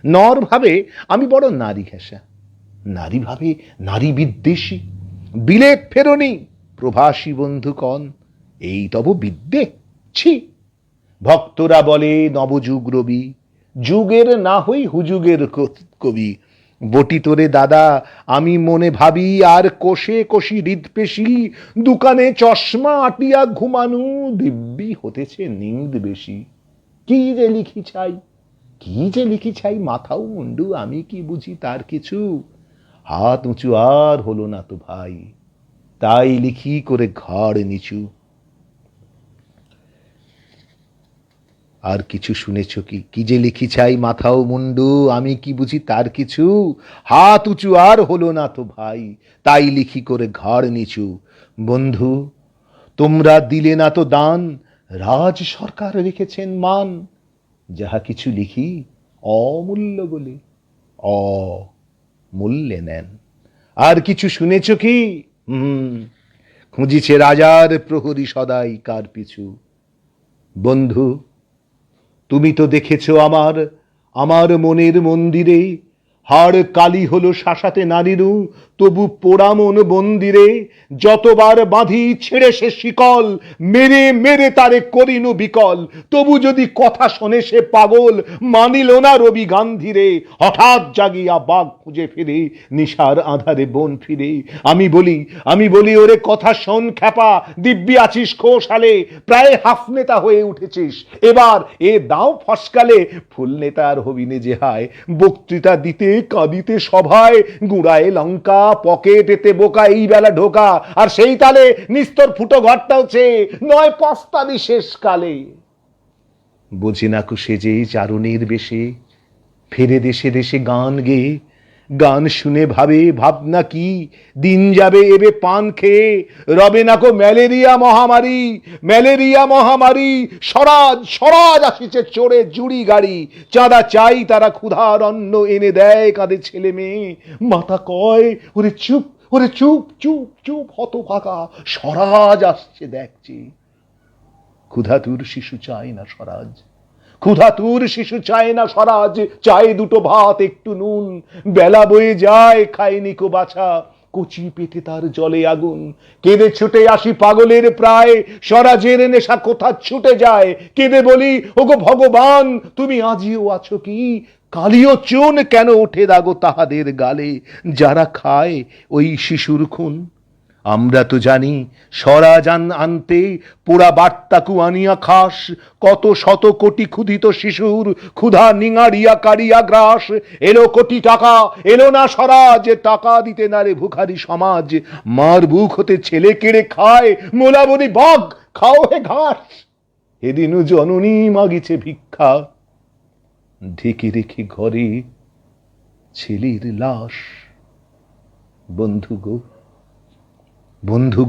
নর ভাবে আমি বড় নারী ঘেঁষা, নারী ভাবে নারী বিদ্বেষী। বিলেত ফেরনি প্রভাসী বন্ধুকণ, এই তব বিদ্যে ছি। ভক্তরা বলে নবযুগ রবি, যুগের না হই হুজুগের কবি। বটি তোরে দাদা আমি মনে ভাবি, আর কোষে কোষি হৃদপেশি। দোকানে চশমা আটিয়া ঘুমানু, দিব্যি হতেছে নিন্দ বেশি। কি যে লিখি চাই, কি যে লিখি চাই, মাথাও মুন্ডু আমি কি বুঝি তার কিছু। হাত উঁচু আর হলো না তো ভাই, তাই লিখি করে ঘাড় নিচু। আর কিছু শুনেছ কি? কি যে লিখি চাই মাথাও মুন্ডু, আমি কি বুঝি তার কিছু। হাত উঁচু আর হলো না তো ভাই, তাই লিখি করে ঘাড় নিচু। বন্ধু তোমরা দিলে না তো দান, রাজ সরকার রেখেছেন মান। যাহা কিছু লিখি অমূল্য বলে, অমূল্যে নেন। আর কিছু শুনেছ কি? খুঁজিছে রাজার প্রহরী সদাই কার পিছু। বন্ধু তুমি তো দেখেছ আমার মনের মন্দিরে, হাড় কালি হলো শাসাতে নারীরু, তবু পোড়া মন বন্দিরে। যতবার বাঁধি ছেড়ে সে শিকল, মেরে মেরে তারে করিনু বিকল। তবু যদি কথা শোনে সে পাগল, মানিল না রবি গান্ধীরে। হঠাৎ জাগিয়া বাঘ খুঁজে ফিরে, নিশার আধারে বন ফিরে। আমি বলি ওরে কথা শোন খ্যাপা, দিব্যি আছিস খোশালে, প্রায় হাফ নেতা হয়ে উঠেছিস। এবার এ দাও ফসকালে, ফুল নেতা আর হবিনে যে হায়। বক্তৃতা দিতে কাঁদিতে সভায়, গুড়ায় লঙ্কা পকেটেতে বোকা, এই বেলা ঢোকা। আর সেই তালে নিস্তর ফুটো ঘরটাও চেয়ে, নয় পস্তাদি শেষ কালে। বুঝি না কু সেজে চারুণীর বেশে, ফেরে দেশে দেশে গান গেয়ে। গান শুনে ভাবে ভাবনা কি, দিন যাবে এবে পান খেয়ে। রবে নাকো ম্যালেরিয়া মহামারী। স্বরাজ আসিছে চড়ে জুড়ি গাড়ি। চাঁদা চাই তারা ক্ষুধার অন্ন এনে দেয়, কাঁদে ছেলে মেয়ে। মাতা কয় ওরে চুপ, ওরে চুপ চুপ চুপ, হতভাগা স্বরাজ আসছে দেখছি। ক্ষুধাতুর শিশু চায় না স্বরাজ, ক্ষুধাতুর শিশু চায় না স্বরাজ। চায় দুটো ভাত একটু নুন, বেলা বয়ে যায় খায়নি কো বাছা। কচি পেটে তার জলে আগুন, কেঁদে ছুটে আসি পাগলের প্রায়। স্বরাজের নেশা কোথা ছুটে যায়, কেঁদে বলি ওগো ভগবান তুমি আজিও আছো কি। কালিও চুন কেন ওঠে দাগো তাহাদের গালে, যারা খায় ওই শিশুর খুন। আমরা তো জানি স্বরাজ আনতে পোড়া বার্তাকু আনিয়া খাস। কত শত কোটি ক্ষুধিত শিশুর ক্ষুধা নিঙাড়িয়া কাড়িয়া গ্রাস। এলো কোটি টাকা, এলো না স্বরাজ, টাকা দিতে না রে ভুখারি সমাজ। মার বুক হতে ছেলে কেড়ে খায়, মোলা বলি বাঘ খাও হে ঘাস। এদিনও জননী মাগিছে ভিক্ষা, ঢেকে রেখে ঘরে ছেলের লাশ। বন্ধু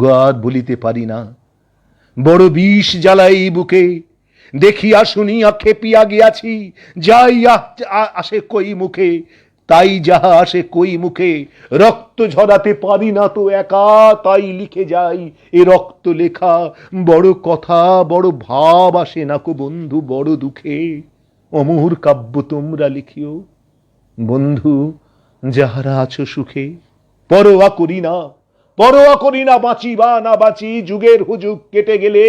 গো আর বলিতে পারি না, বড় বিষ জ্বালাই বুকে। দেখিয়া শুনিয়া খেপিয়া গিয়াছি, যাইয়া আসে কই মুখে। তাই যাহা আসে কই মুখে, রক্ত ঝরাতে পারি না তো একা, তাই লিখে যাই এ রক্ত লেখা। বড় কথা বড় ভাব আসে নাকো বন্ধু বড় দুঃখে, অমর কাব্য তোমরা লিখিও বন্ধু যাহারা আছো সুখে। পরোয়া করি না, পরোয়া করি না বাঁচি বা না বাঁচি, যুগের হুজুগ কেটে গেলে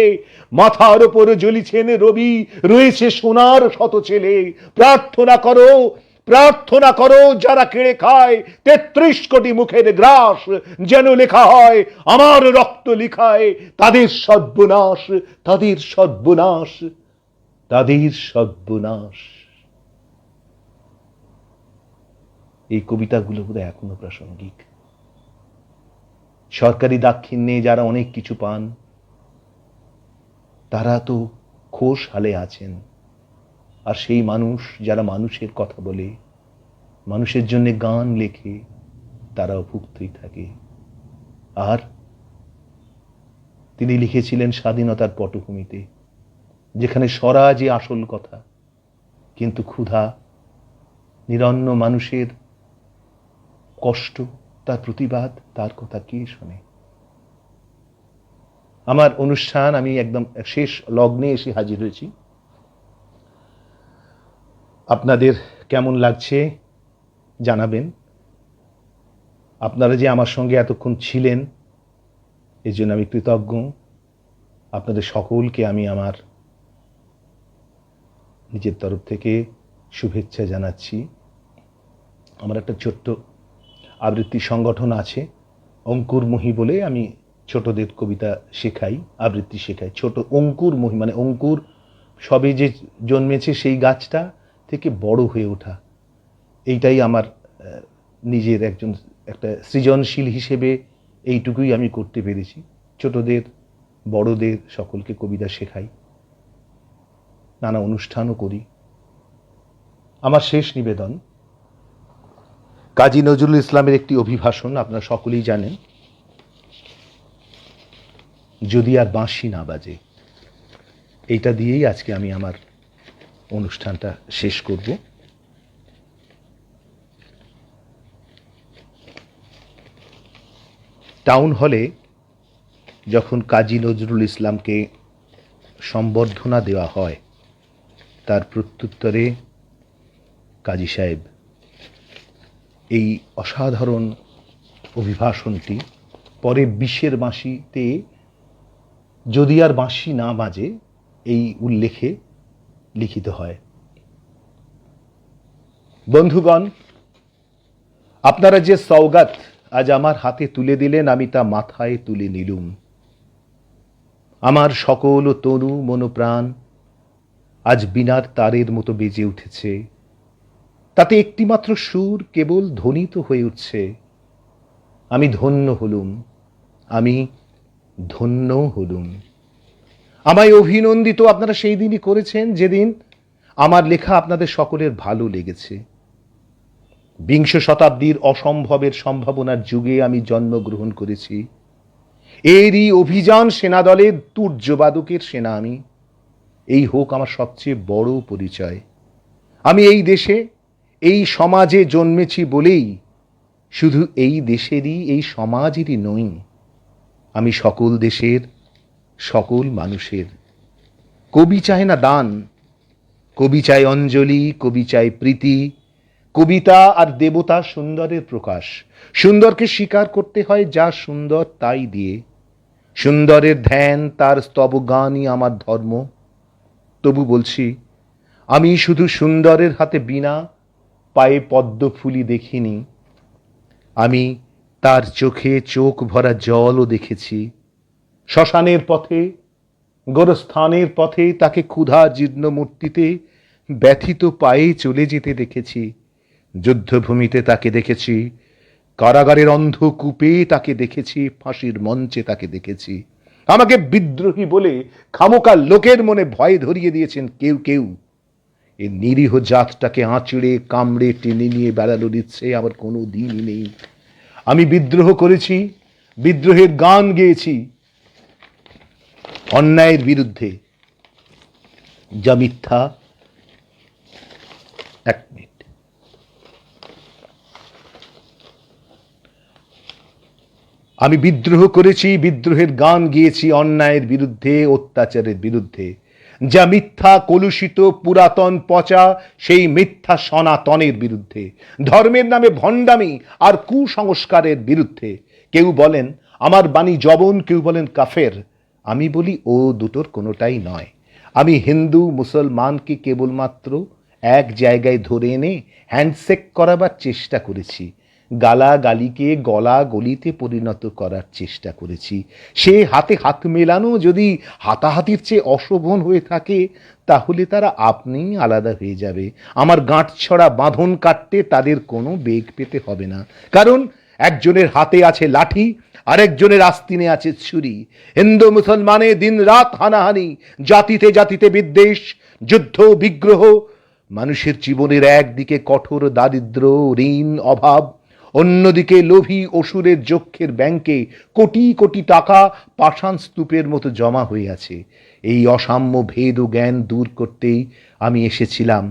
মাথার ওপর জ্বলিছেন রবি, রয়েছে সোনার শত ছেলে। প্রার্থনা করো, প্রার্থনা করো যারা কেড়ে খায় ৩৩ কোটি মুখের গ্রাস, যেন লেখা হয় আমার রক্ত লিখায় তাদের সর্বনাশ, তাদের সর্বনাশ, তাদের সর্বনাশ। এই কবিতাগুলো বোধহয় এখনো প্রাসঙ্গিক। সরকারি দাক্ষিণ্যে যারা অনেক কিছু পান, তারা তো খোশ হালে আছেন, আর সেই মানুষ যারা মানুষের কথা বলে, মানুষের জন্য গান লেখে, তারাও ভুক্তই থাকে। আর তিনি লিখেছিলেন স্বাধীনতার পটভূমিতে, যেখানে স্বরাজই আসল কথা, কিন্তু ক্ষুধা, নিরন্ন মানুষের কষ্ট, তার প্রতিবাদ, তার কথা কে শোনে? আমার অনুষ্ঠান আমি একদম শেষ লগ্নে এসে হাজির হয়েছি। আপনাদের কেমন লাগছে জানাবেন। আপনারা যে আমার সঙ্গে এতক্ষণ ছিলেন এর জন্য আমি কৃতজ্ঞ। আপনাদের সকলকে আমি আমার নিজের তরফ থেকে শুভেচ্ছা জানাচ্ছি। আমার একটা ছোট্ট আবৃত্তি সংগঠন আছে, অঙ্কুর মহি বলে। আমি ছোটদের কবিতা শেখাই, আবৃত্তি শেখাই। ছোট অঙ্কুর মহি মানে অঙ্কুর, সবে যে জন্মেছে সেই গাছটা থেকে বড় হয়ে ওঠা, এইটাই আমার নিজের একটা সৃজনশীল হিসেবে এইটুকুই আমি করতে পেরেছি। ছোটদের বড়দের সকলকে কবিতা শেখাই, নানা অনুষ্ঠানও করি। আমার শেষ নিবেদন কাজী নজরুল ইসলামের একটি অভিভাষণ, আপনারা সকলেই জানেন, যদি আর বাঁশি না বাজে। এইটা দিয়েই আজকে আমি আমার অনুষ্ঠানটা শেষ করব। টাউন হলে যখন কাজী নজরুল ইসলামকে সম্বর্ধনা দেওয়া হয়, তার প্রত্যুত্তরে কাজী সাহেব এই অসাধারণ অভিভাষণটি পরে ২০-এর বাঁশিতে যদি আর বাঁশি না বাজে এই উল্লেখে লিখিত হয়। বন্ধুগণ, আপনারা যে সওগাত আজ আমার হাতে তুলে দিলেন, আমি তা মাথায় তুলে নিলুম। আমার সকল তনু মনোপ্রাণ আজ বীণার তারের মতো বেজে উঠেছে। তাতে একটিমাত্র সুর কেবল ধ্বনিত হয়ে উঠছে। আমি ধন্য হলুম, আমি ধন্য হলুম। আমায় অভিনন্দিত আপনারা সেই দিনই করেছেন যেদিন আমার লেখা আপনাদের সকলের ভালো লেগেছে। বিংশ শতাব্দীর অসম্ভবের সম্ভাবনার যুগে আমি জন্মগ্রহণ করেছি। এরই অভিযান সেনাদলের তুর্যবাদকের সেনা আমি। এই হোক আমার সবচেয়ে বড় পরিচয়। আমি এই দেশে, এই সমাজে জন্মেছি বলেই শুধু এই দেশেরই, এই সমাজেরই নই, আমি সকল দেশের, সকল মানুষের। কবি চায় না দান, কবি চায় অঞ্জলি, কবি চায় প্রীতি। কবিতা আর দেবতা সুন্দরের প্রকাশ। সুন্দরকে স্বীকার করতে হয় যা সুন্দর তাই দিয়ে। সুন্দরের ধ্যান, তার স্তব গানই আমার ধর্ম। তবু বলছি, আমি শুধু সুন্দরের হাতে বীণা, পায়ে পদ্ম ফুলি দেখিনি, আমি তার চোখে চোখ ভরা জলও দেখেছি। শ্মশানের পথে, গোরস্থানের পথে তাকে ক্ষুধা জীর্ণ মূর্তিতে ব্যথিত পায়ে চলে যেতে দেখেছি। যুদ্ধভূমিতে তাকে দেখেছি, কারাগারের অন্ধকূপে তাকে দেখেছি, ফাঁসির মঞ্চে তাকে দেখেছি। আমাকে বিদ্রোহী বলে খামোকা লোকের মনে ভয় ধরিয়ে দিয়েছেন কেউ কেউ। এই নিরীহ জাতটাকে আঁচড়ে কামড়ে টেনে নিয়ে বেড়ানোর ইচ্ছে আমার কোনো দিনই নেই। আমি বিদ্রোহ করেছি, বিদ্রোহের গান গেয়েছি অন্যায়ের বিরুদ্ধে, যা মিথ্যা। এক মিনিট। আমি বিদ্রোহ করেছি, বিদ্রোহের গান গেয়েছি অন্যায়ের বিরুদ্ধে, অত্যাচারের বিরুদ্ধে। যা মিথ্যা, কলুষিত, পুরাতন, পচা, সেই মিথ্যা সনাতনের বিরুদ্ধে, ধর্মের নামে ভণ্ডামি আর কুসংস্কারের বিরুদ্ধে। কেউ বলেন আমার বাণী জবন, কেউ বলেন কাফের। আমি বলি ও দুটোর কোনোটাই নয়। আমি হিন্দু মুসলমানকে কেবলমাত্র এক জায়গায় ধরে এনে হ্যান্ডশেক করাবার চেষ্টা করেছি, গালাগালিকে গলা গলিতে পরিণত করার চেষ্টা করেছি। সে হাতে হাত মেলানো যদি হাতাহাতির চেয়ে অশোভন হয়ে থাকে, তাহলে তারা আপনিই আলাদা হয়ে যাবে। আমার গাঁটছড়া বাঁধন কাটতে তাদের কোনো বেগ পেতে হবে না, কারণ একজনের হাতে আছে লাঠি, আরেকজনের আস্তিনে আছে ছুরি। হিন্দু মুসলমানে দিন রাত হানাহানি, জাতিতে জাতিতে বিদ্বেষ, যুদ্ধ বিগ্রহ। মানুষের জীবনের একদিকে কঠোর দারিদ্র, ঋণ, অভাব, অন্যদিকে লোভী অসুরের যক্ষের ব্যাংকে কোটি কোটি টাকা পাষাণ স্তূপের মতো জমা হয়ে আছে। এই অসাম্য ভেদ ও জ্ঞান দূর করতেই আমি এসেছিলাম।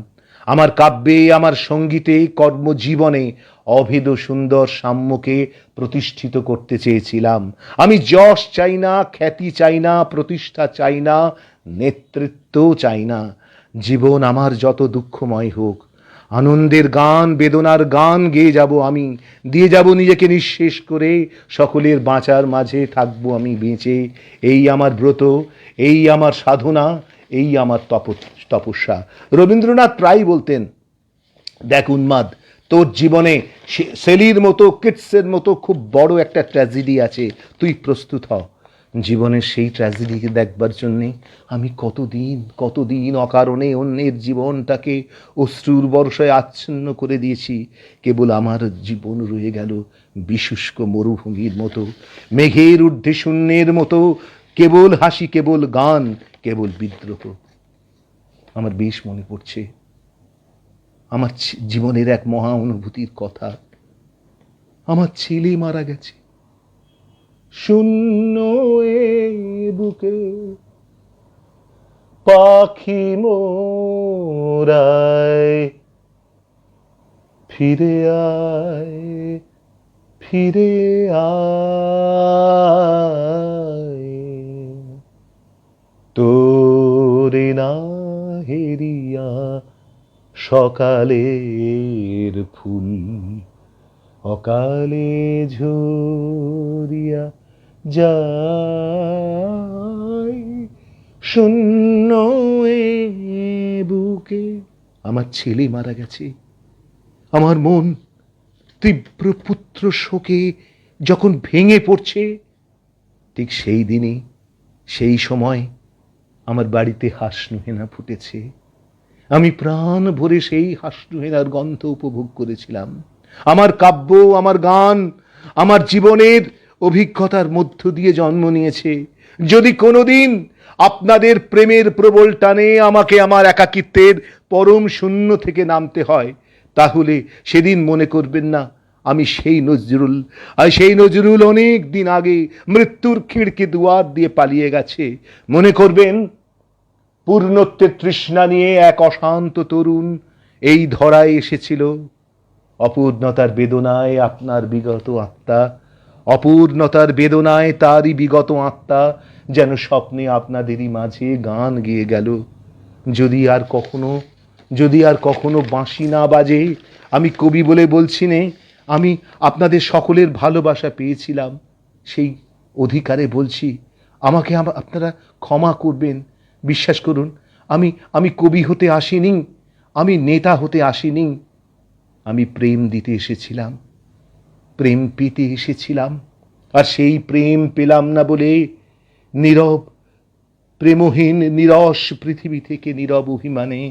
আমার কাব্যে, আমার সঙ্গীতে, কর্মজীবনে অভেদ সুন্দর সাম্যকে প্রতিষ্ঠিত করতে চেয়েছিলাম। আমি যশ চাই না, খ্যাতি চাই না, প্রতিষ্ঠা চাই না, নেতৃত্ব চাই না। জীবন আমার যত দুঃখময় হোক, আনন্দের গান, বেদনার গান গেয়ে যাব আমি, দিয়ে যাব নিজেকে নিঃশেষ করে। সকলের বাঁচার মাঝে থাকবো আমি বেঁচে। এই আমার ব্রত, এই আমার সাধনা, এই আমার তপস্যা। রবীন্দ্রনাথ প্রায় বলতেন, দেখ উন্মাদ, তোর জীবনে সেলির মতো, কিটসের মতো খুব বড় একটা ট্র্যাজেডি আছে, তুই প্রস্তুত হ। জীবনের সেই ট্র্যাজেডিকে দেখবার জন্যে আমি কতদিন অকারণে অন্যের জীবনটাকে অশ্রুর বর্ষায় আচ্ছন্ন করে দিয়েছি। কেবল আমার জীবন রয়ে গেল বিশুষ্ক মরুভূমির মতো, মেঘের ঊর্ধ্বে শূন্যের মতো, কেবল হাসি, কেবল গান, কেবল বিদ্রোহ। আমার বেশ মনে পড়ছে আমার জীবনের এক মহা অনুভূতির কথা। আমার ছেলে মারা গেছে। শূন্য এ বুকে পাখি মোরায়, ফিরে আয়, ফিরে আয়, তোরে না হেরিয়া সকালের ফুল অকালে ঝরিয়া যায়। শূন্য এ বুকে। আমার ছেলে মারা গেছে। আমার মন তীব্র পুত্র শোকে যখন ভেঙে পড়ছে, ঠিক সেই দিনই, সেই সময় আমার বাড়িতে হাসনুহেনা ফুটেছে। আমি প্রাণ ভরে সেই হাসনুহেনার গন্ধ উপভোগ করেছিলাম। আমার কাব্য, আমার গান, আমার জীবনের অভিজ্ঞতার মধ্য দিয়ে জন্ম নিয়েছে। যদি কোনোদিন আপনাদের প্রেমের প্রবল টানে আমাকে আমার একাকিত্বের পরম শূন্য থেকে নামতে হয়, তাহলে সেদিন মনে করবেন না আমি সেই নজরুল। আর সেই নজরুল অনেক দিন আগে মৃত্যুর খিড়কি দুয়ার দিয়ে পালিয়ে গেছে। মনে করবেন পূর্ণত্বের তৃষ্ণা নিয়ে এক অশান্ত তরুণ এই ধরায় এসেছিল। অপূর্ণতার বেদনায় আপনার বিগত আত্মা, অপূর্ণতার বেদনায় তারই বিগত আত্মা যেন স্বপ্নে আপনাদেরই মাঝে গান গেয়ে গেল। যদি আর কখনো বাঁশি না বাজে, আমি কবি বলে বলছি নে, আমি আপনাদের সকলের ভালোবাসা পেয়েছিলাম, সেই অধিকারে বলছি, আমাকে আপনারা ক্ষমা করবেন। বিশ্বাস করুন, আমি কবি হতে আসিনি, আমি নেতা হতে আসিনি। আমি প্রেম দিতে এসেছিলাম, প্রেম পেতে এসেছিলাম। আর সেই প্রেম পেলাম না বলে নীরব, প্রেমহীন নিরস পৃথিবী থেকে নীরব অভিমানে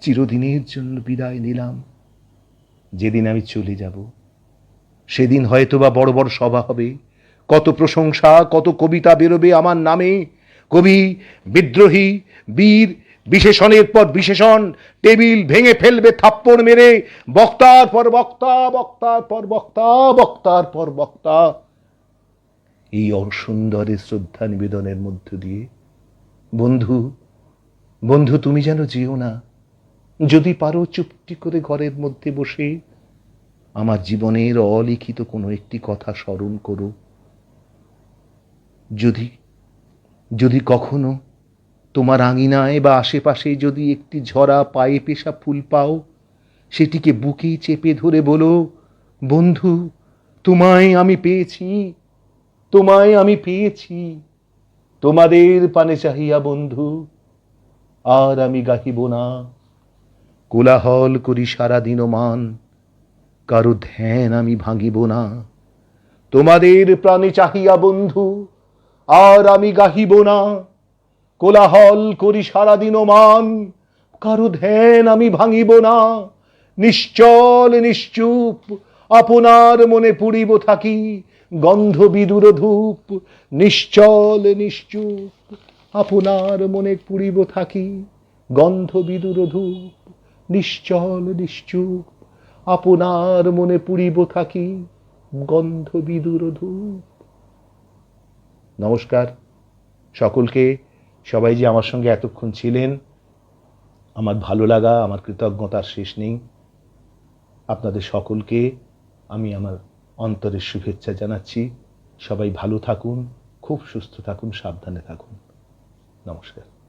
চিরদিনের জন্য বিদায় নিলাম। যেদিন আমি চলে যাব, সেদিন হয়তোবা বড় বড় সভা হবে, কত প্রশংসা, কত কবিতা বেরোবে আমার নামে। কবি, বিদ্রোহী, বীর, বিশেষণের পর বিশেষণ টেবিল ভেঙে ফেলবে থাপ্পড় মেরে, বক্তার পর বক্তা, বক্তার পর বক্তা, বক্তার পর বক্তা। এই অসুন্দরের শ্রদ্ধা নিবেদনের মধ্য দিয়ে বন্ধু, বন্ধু তুমি যেন যেও না। যদি পারো চুপটি করে ঘরের মধ্যে বসে আমার জীবনের অলিখিত কোনো একটি কথা স্মরণ করো। যদি যদি কখনো তোমার আঙিনায় বা আশেপাশে যদি একটি ঝরা পায়ে পেশা ফুল পাও, সেটিকে বুকে চেপে ধরে বলো, বন্ধু, তোমায় আমি পেয়েছি, তোমায় আমি পেয়েছি। তোমাদের পানে চাহিয়া বন্ধু আর আমি গাহিব না। কোলাহল করি সারাদিন মান, কারো ধ্যান আমি ভাঙিব না। তোমাদের প্রাণে চাহিয়া বন্ধু আর আমি গাহিব না। কোলাহল করি সারাদিন মান, কারো ধ্যান আমি ভাঙিব না। নিশ্চল নিশ্চুপ আপনার মনে পুড়িব থাকি, গন্ধ বিদুর ধূপ। নিশ্চল নিশ্চুপ আপনার মনে পুড়িব থাকি, গন্ধ বিদুর ধূপ। নিশ্চল নিশ্চুপ আপনার মনে পুড়িব থাকি, গন্ধ বিদুর ধূপ। নমস্কার সকলকে। সবাই যে আমার সঙ্গে এতক্ষণ ছিলেন, আমার ভালো লাগা, আমার কৃতজ্ঞতার শেষ নেই। আপনাদের সকলকে আমি আমার অন্তরের শুভেচ্ছা জানাচ্ছি। সবাই ভালো থাকুন, খুব সুস্থ থাকুন, সাবধানে থাকুন। নমস্কার।